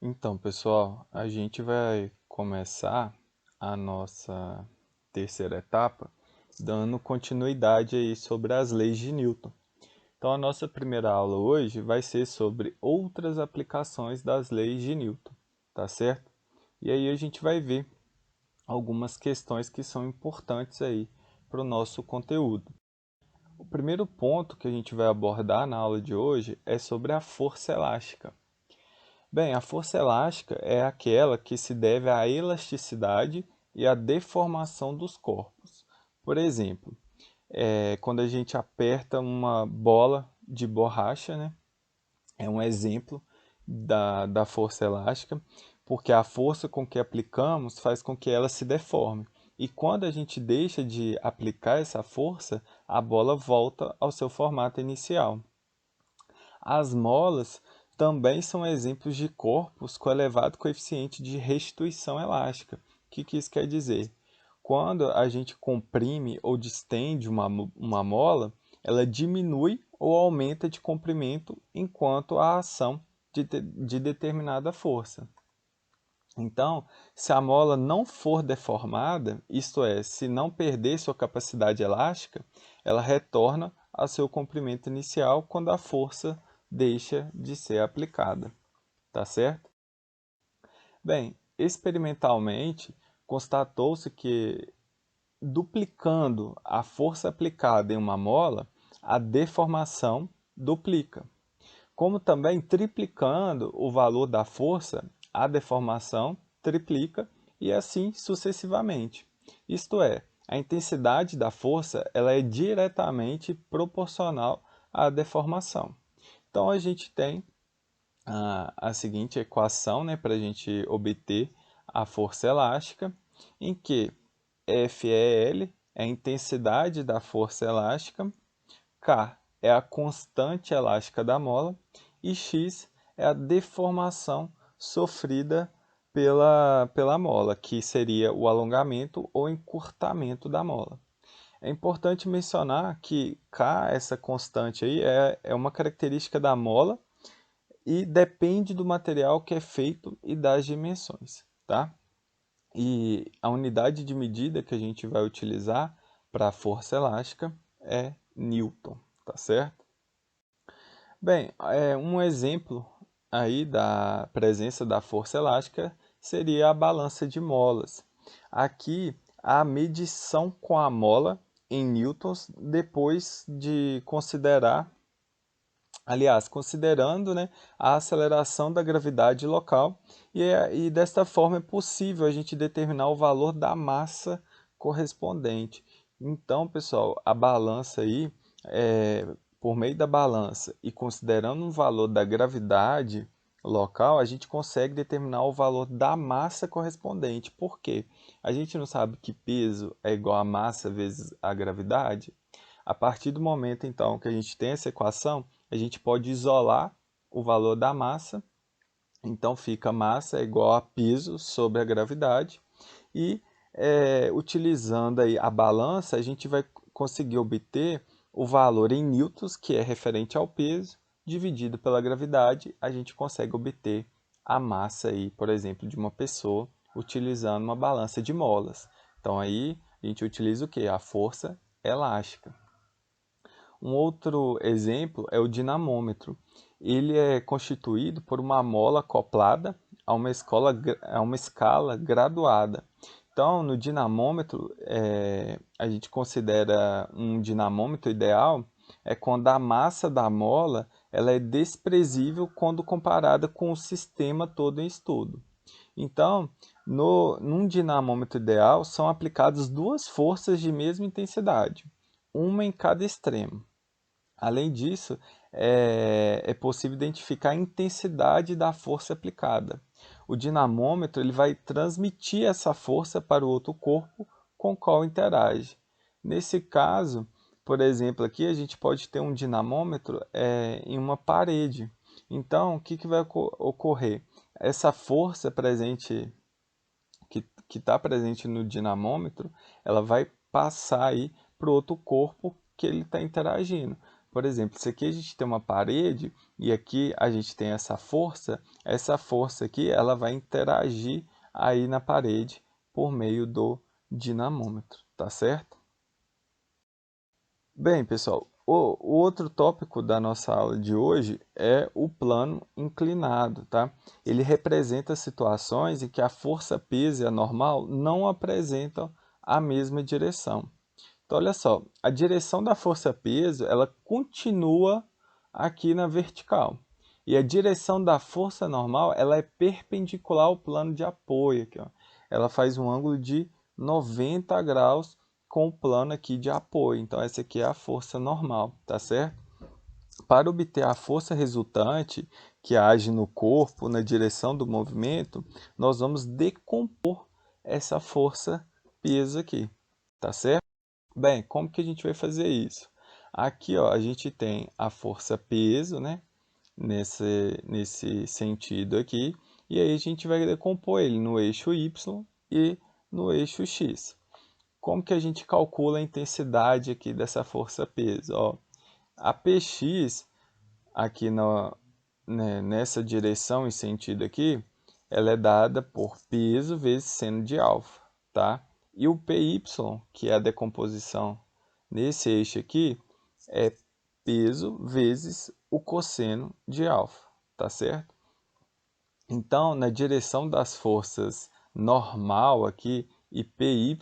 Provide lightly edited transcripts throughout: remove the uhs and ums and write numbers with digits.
Então, pessoal, a gente vai começar a nossa terceira etapa dando continuidade aí sobre as leis de Newton. Então, a nossa primeira aula hoje vai ser sobre outras aplicações das leis de Newton, tá certo? E aí a gente vai ver algumas questões que são importantes aí para o nosso conteúdo. O primeiro ponto que a gente vai abordar na aula de hoje é sobre a força elástica. Bem, a força elástica é aquela que se deve à elasticidade e à deformação dos corpos. Por exemplo, quando a gente aperta uma bola de borracha, né? É um exemplo da força elástica, porque a força com que aplicamos faz com que ela se deforme. E quando a gente deixa de aplicar essa força, a bola volta ao seu formato inicial. As molas também são exemplos de corpos com elevado coeficiente de restituição elástica. O que isso quer dizer? Quando a gente comprime ou distende uma mola, ela diminui ou aumenta de comprimento enquanto a ação de determinada força. Então, se a mola não for deformada, isto é, se não perder sua capacidade elástica, ela retorna ao seu comprimento inicial quando a força deixa de ser aplicada, tá certo? Bem, experimentalmente, constatou-se que duplicando a força aplicada em uma mola, a deformação duplica. Como também triplicando o valor da força, a deformação triplica e assim sucessivamente. Isto é, a intensidade da força ela é diretamente proporcional à deformação. Então a gente tem a seguinte equação, né, para a gente obter a força elástica, em que F é L, é a intensidade da força elástica, K é a constante elástica da mola e X é a deformação sofrida pela mola, que seria o alongamento ou encurtamento da mola. É importante mencionar que K, essa constante aí, é uma característica da mola e depende do material que é feito e das dimensões, tá? E a unidade de medida que a gente vai utilizar para a força elástica é Newton, tá certo? Bem, um exemplo aí da presença da força elástica seria a balança de molas. Aqui, a medição com a mola em newtons depois de considerar, aliás, considerando, né, a aceleração da gravidade local e desta forma é possível a gente determinar o valor da massa correspondente. Então, pessoal, a balança aí, por meio da balança e considerando o valor da gravidade local, a gente consegue determinar o valor da massa correspondente. Por quê? A gente não sabe que peso é igual a massa vezes a gravidade. A partir do momento, então, que a gente tem essa equação, a gente pode isolar o valor da massa. Então, fica massa é igual a peso sobre a gravidade. E utilizando aí a balança, a gente vai conseguir obter o valor em newtons, que é referente ao peso, dividido pela gravidade, a gente consegue obter a massa aí, por exemplo, de uma pessoa utilizando uma balança de molas. Então aí a gente utiliza o que? A força elástica. Um outro exemplo é o dinamômetro. Ele é constituído por uma mola acoplada a uma escala graduada. Então, no dinamômetro, a gente considera um dinamômetro ideal é quando a massa da mola ela é desprezível quando comparada com o sistema todo em estudo. Então, num dinamômetro ideal, são aplicadas duas forças de mesma intensidade, uma em cada extremo. Além disso, é possível identificar a intensidade da força aplicada. O dinamômetro ele vai transmitir essa força para o outro corpo com o qual interage. Nesse caso, por exemplo, aqui a gente pode ter um dinamômetro em uma parede. Então, o que vai ocorrer? Essa força presente que está presente no dinamômetro, ela vai passar aí para o outro corpo que ele está interagindo. Por exemplo, se aqui a gente tem uma parede e aqui a gente tem essa força aqui ela vai interagir aí na parede por meio do dinamômetro, tá certo? Bem, pessoal, o outro tópico da nossa aula de hoje é o plano inclinado, tá? Ele representa situações em que a força-peso e a normal não apresentam a mesma direção. Então, olha só, a direção da força-peso, ela continua aqui na vertical. E a direção da força normal, ela é perpendicular ao plano de apoio aqui, ó. Ela faz um ângulo de 90 graus com o plano aqui de apoio. Então, essa aqui é a força normal, tá certo? Para obter a força resultante que age no corpo na direção do movimento, nós vamos decompor essa força peso aqui, tá certo? Bem, como que a gente vai fazer isso? Aqui, ó, a gente tem a força peso, né? Nesse sentido aqui. E aí a gente vai decompor ele no eixo Y e no eixo X. Como que a gente calcula a intensidade aqui dessa força peso? Ó, a Px aqui nessa direção e sentido aqui, ela é dada por peso vezes seno de alfa, tá? E o Py, que é a decomposição nesse eixo aqui, é peso vezes o cosseno de alfa, tá certo? Então, na direção das forças normal aqui e Py,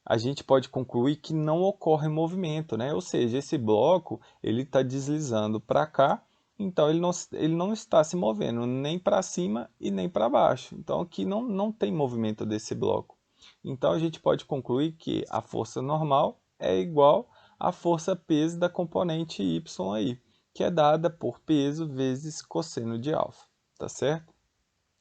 a gente pode concluir que não ocorre movimento, né? Ou seja, esse bloco ele está deslizando para cá, então ele não está se movendo nem para cima e nem para baixo. Então aqui não tem movimento desse bloco. Então a gente pode concluir que a força normal é igual à força peso da componente y aí, que é dada por peso vezes cosseno de alfa, tá certo?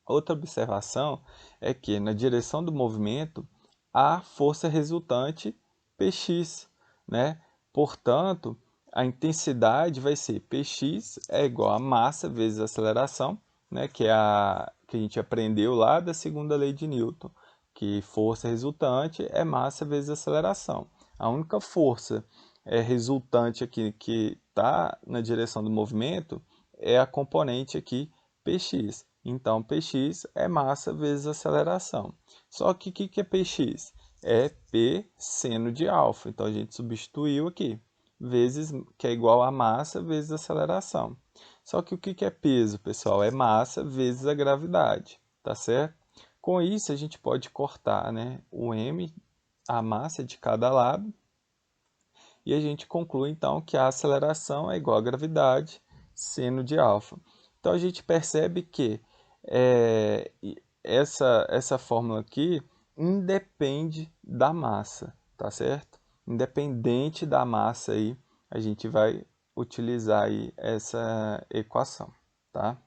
Outra observação é que na direção do movimento há força resultante Px, né? Portanto, a intensidade vai ser Px é igual a massa vezes a aceleração, né? Que é a que a gente aprendeu lá da segunda lei de Newton, que força resultante é massa vezes aceleração. A única força resultante aqui que está na direção do movimento é a componente aqui Px. Então, Px é massa vezes aceleração. Só que o que é Px? É P seno de alfa. Então, a gente substituiu aqui, vezes, que é igual a massa vezes aceleração. Só que o que é peso, pessoal? É massa vezes a gravidade, tá certo? Com isso, a gente pode cortar, né, o m, a massa de cada lado, e a gente conclui, então, que a aceleração é igual a gravidade seno de alfa. Então, a gente percebe que é, essa fórmula aqui independe da massa, tá certo? Independente da massa aí, a gente vai utilizar aí essa equação, tá?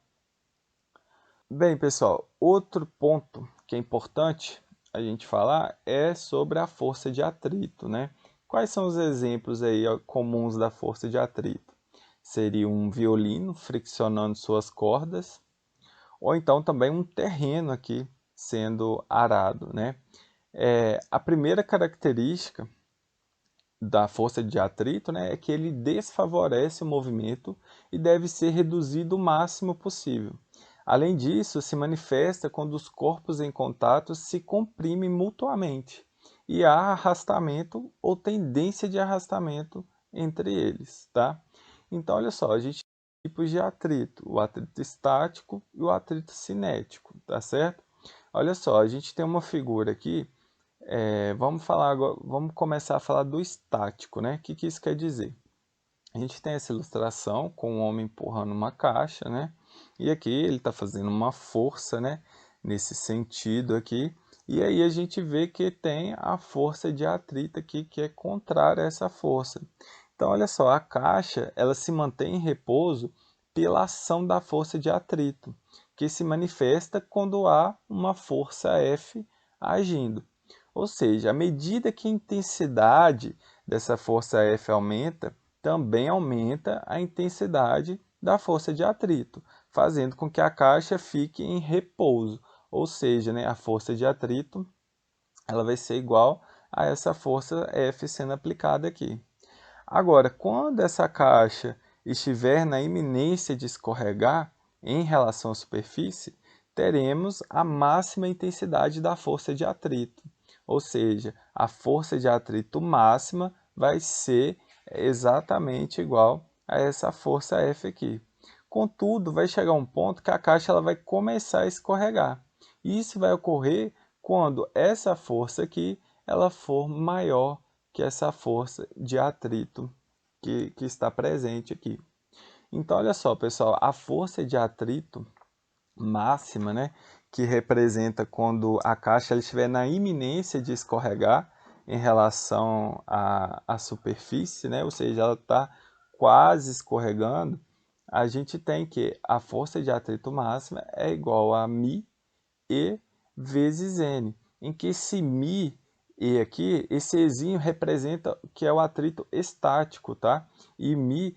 Bem, pessoal, outro ponto que é importante a gente falar é sobre a força de atrito, né? Quais são os exemplos aí comuns da força de atrito? Seria um violino friccionando suas cordas, ou então também um terreno aqui sendo arado, né? A primeira característica da força de atrito, né, é que ele desfavorece o movimento e deve ser reduzido o máximo possível. Além disso, se manifesta quando os corpos em contato se comprimem mutuamente e há arrastamento ou tendência de arrastamento entre eles, tá? Então, olha só, a gente tem tipos de atrito, o atrito estático e o atrito cinético, tá certo? Olha só, a gente tem uma figura aqui, vamos falar agora, vamos começar a falar do estático, né? O que isso quer dizer? A gente tem essa ilustração com um homem empurrando uma caixa, né? E aqui ele está fazendo uma força, né? Nesse sentido aqui. E aí a gente vê que tem a força de atrito aqui, que é contrária a essa força. Então, olha só, a caixa ela se mantém em repouso pela ação da força de atrito, que se manifesta quando há uma força F agindo. Ou seja, à medida que a intensidade dessa força F aumenta, também aumenta a intensidade da força de atrito, fazendo com que a caixa fique em repouso. Ou seja, né, a força de atrito ela vai ser igual a essa força F sendo aplicada aqui. Agora, quando essa caixa estiver na iminência de escorregar em relação à superfície, teremos a máxima intensidade da força de atrito. Ou seja, a força de atrito máxima vai ser exatamente igual a essa força F aqui. Contudo, vai chegar um ponto que a caixa ela vai começar a escorregar. E isso vai ocorrer quando essa força aqui ela for maior que essa força de atrito que está presente aqui. Então, olha só, pessoal, a força de atrito máxima, né, que representa quando a caixa ela estiver na iminência de escorregar em relação à superfície, né, ou seja, ela está quase escorregando, a gente tem que a força de atrito máxima é igual a μ e vezes N, em que esse μ e aqui, esse ezinho representa que é o atrito estático, tá? E μ,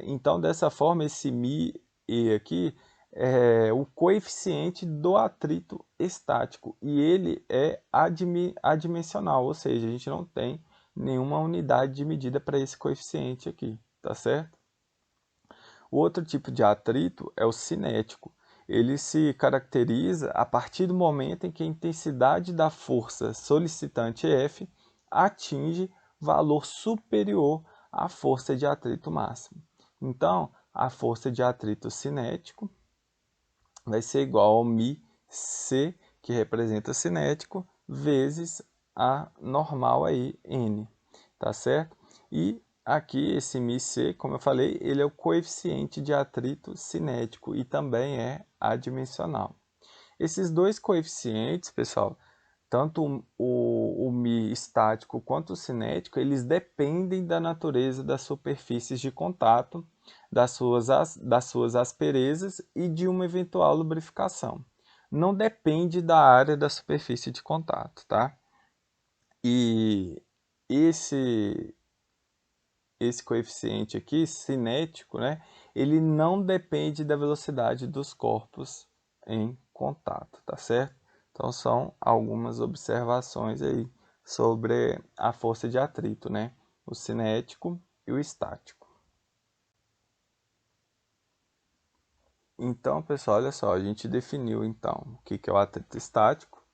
então dessa forma esse μ e aqui é o coeficiente do atrito estático e ele é adimensional, ou seja, a gente não tem nenhuma unidade de medida para esse coeficiente aqui, tá certo? O outro tipo de atrito é o cinético. Ele se caracteriza a partir do momento em que a intensidade da força solicitante F atinge valor superior à força de atrito máximo. Então, a força de atrito cinético vai ser igual ao μc, que representa cinético, vezes a normal aí, N, tá certo? E aqui esse μc, como eu falei, ele é o coeficiente de atrito cinético e também é adimensional. Esses dois coeficientes, pessoal, tanto o μ estático quanto o cinético, eles dependem da natureza das superfícies de contato, das suas asperezas e de uma eventual lubrificação. Não depende da área da superfície de contato, tá? E esse coeficiente aqui, cinético, né, ele não depende da velocidade dos corpos em contato, tá certo? Então são algumas observações aí sobre a força de atrito, né? O cinético e o estático. Então, pessoal, olha só, a gente definiu então o que é o atrito estático,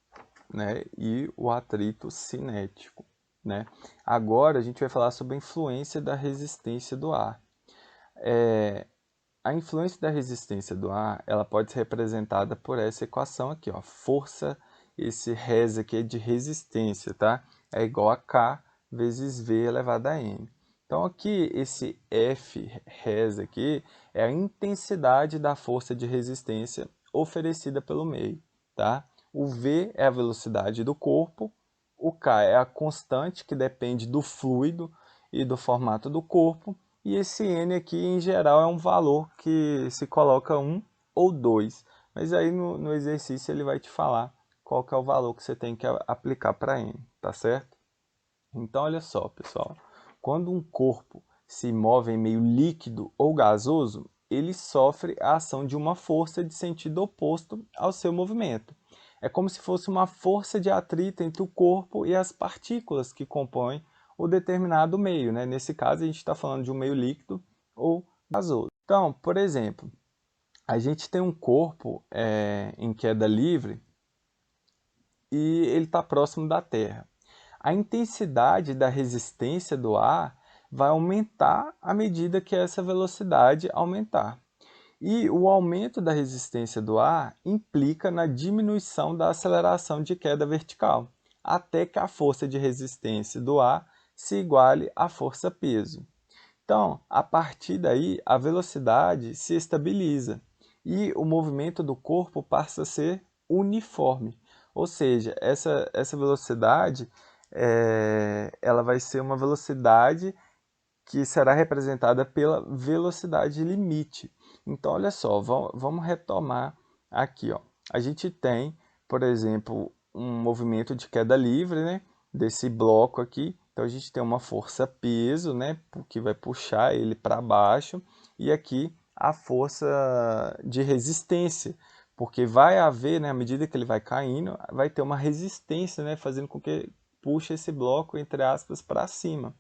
né, e o atrito cinético, né? Agora a gente vai falar sobre a influência da resistência do ar. A influência da resistência do ar, ela pode ser representada por essa equação aqui, ó, força, esse res aqui é de resistência, tá? É igual a K vezes V elevado a N. Então aqui, esse F res aqui é a intensidade da força de resistência oferecida pelo meio, tá? O V é a velocidade do corpo, o K é a constante que depende do fluido e do formato do corpo, e esse N aqui, em geral, é um valor que se coloca 1 ou 2. Mas aí no exercício ele vai te falar qual que é o valor que você tem que aplicar para N, tá certo? Então, olha só, pessoal. Quando um corpo se move em meio líquido ou gasoso, ele sofre a ação de uma força de sentido oposto ao seu movimento. É como se fosse uma força de atrito entre o corpo e as partículas que compõem o determinado meio, né? Nesse caso, a gente está falando de um meio líquido ou gasoso. Então, por exemplo, a gente tem um corpo em queda livre e ele está próximo da Terra. A intensidade da resistência do ar vai aumentar à medida que essa velocidade aumentar. E o aumento da resistência do ar implica na diminuição da aceleração de queda vertical, até que a força de resistência do ar se iguale à força-peso. Então, a partir daí, a velocidade se estabiliza e o movimento do corpo passa a ser uniforme. Ou seja, essa velocidade ela vai ser uma velocidade que será representada pela velocidade limite. Então, olha só, vamos retomar aqui. Ó. A gente tem, por exemplo, um movimento de queda livre, né, desse bloco aqui. Então, a gente tem uma força-peso, né, que vai puxar ele para baixo. E aqui a força de resistência, porque vai haver, né, à medida que ele vai caindo, vai ter uma resistência, né, fazendo com que puxe esse bloco, entre aspas, para cima.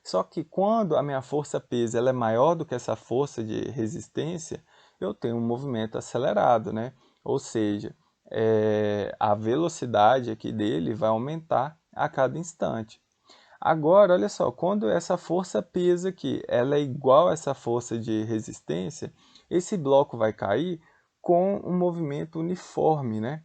Só que quando a minha força-peso ela é maior do que essa força de resistência, eu tenho um movimento acelerado, né? Ou seja, a velocidade aqui dele vai aumentar a cada instante. Agora, olha só, quando essa força-peso aqui ela é igual a essa força de resistência, esse bloco vai cair com um movimento uniforme, né?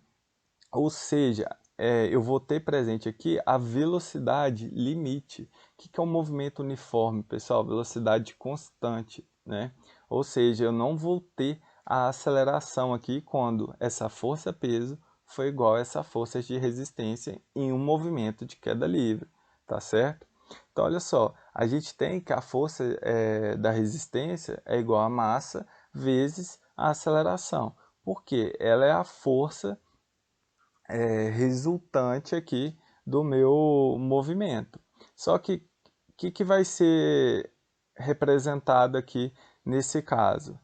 Ou seja, eu vou ter presente aqui a velocidade limite. O que é um movimento uniforme, pessoal? Velocidade constante, né? Ou seja, eu não vou ter a aceleração aqui quando essa força-peso foi igual a essa força de resistência em um movimento de queda livre, tá certo? Então, olha só, a gente tem que a força da resistência é igual a massa vezes a aceleração. Por quê? Ela é a força resultante aqui do meu movimento. Só que o que vai ser representado aqui nesse caso?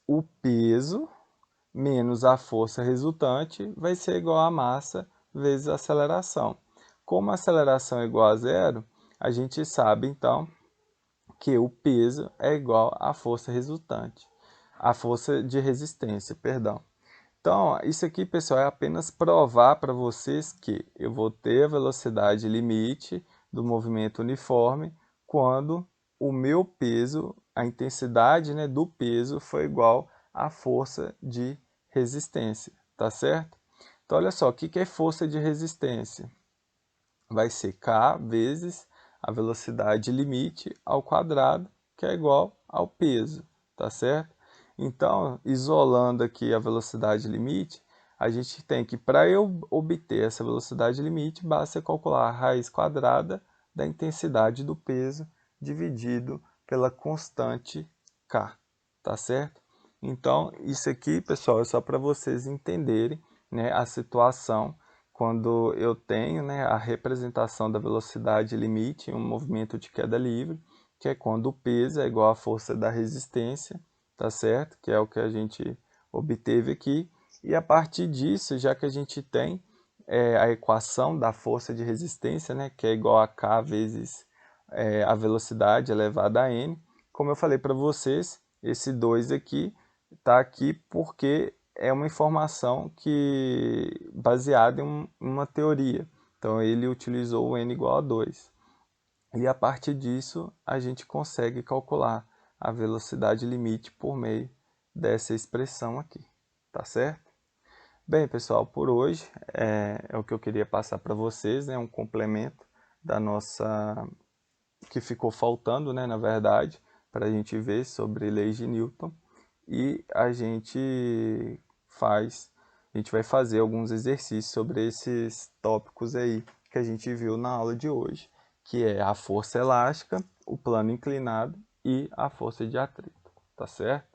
O peso menos a força resultante vai ser igual a massa vezes a aceleração. Como a aceleração é igual a zero, a gente sabe então que o peso é igual à força resultante, a força de resistência, perdão. Então, isso aqui, pessoal, é apenas provar para vocês que eu vou ter a velocidade limite do movimento uniforme quando o meu peso, a intensidade, né, do peso foi igual à força de resistência, tá certo? Então, olha só, o que é força de resistência? Vai ser K vezes a velocidade limite ao quadrado, que é igual ao peso, tá certo? Então, isolando aqui a velocidade limite, a gente tem que, para eu obter essa velocidade limite, basta calcular a raiz quadrada da intensidade do peso dividido pela constante K, tá certo? Então, isso aqui, pessoal, é só para vocês entenderem, né, a situação quando eu tenho, né, a representação da velocidade limite em um movimento de queda livre, que é quando o peso é igual à força da resistência, tá certo? Que é o que a gente obteve aqui. E a partir disso, já que a gente tem a equação da força de resistência, né, que é igual a K vezes a velocidade elevada a n, como eu falei para vocês, esse 2 aqui está aqui porque é uma informação que baseada em uma teoria. Então ele utilizou o n igual a 2. E a partir disso a gente consegue calcular a velocidade limite por meio dessa expressão aqui, tá certo? Bem, pessoal, por hoje é o que eu queria passar para vocês, né? Um complemento da nossa que ficou faltando, né, na verdade, para a gente ver sobre leis de Newton. E a gente vai fazer alguns exercícios sobre esses tópicos aí que a gente viu na aula de hoje, que é a força elástica, o plano inclinado e a força de atrito, tá certo?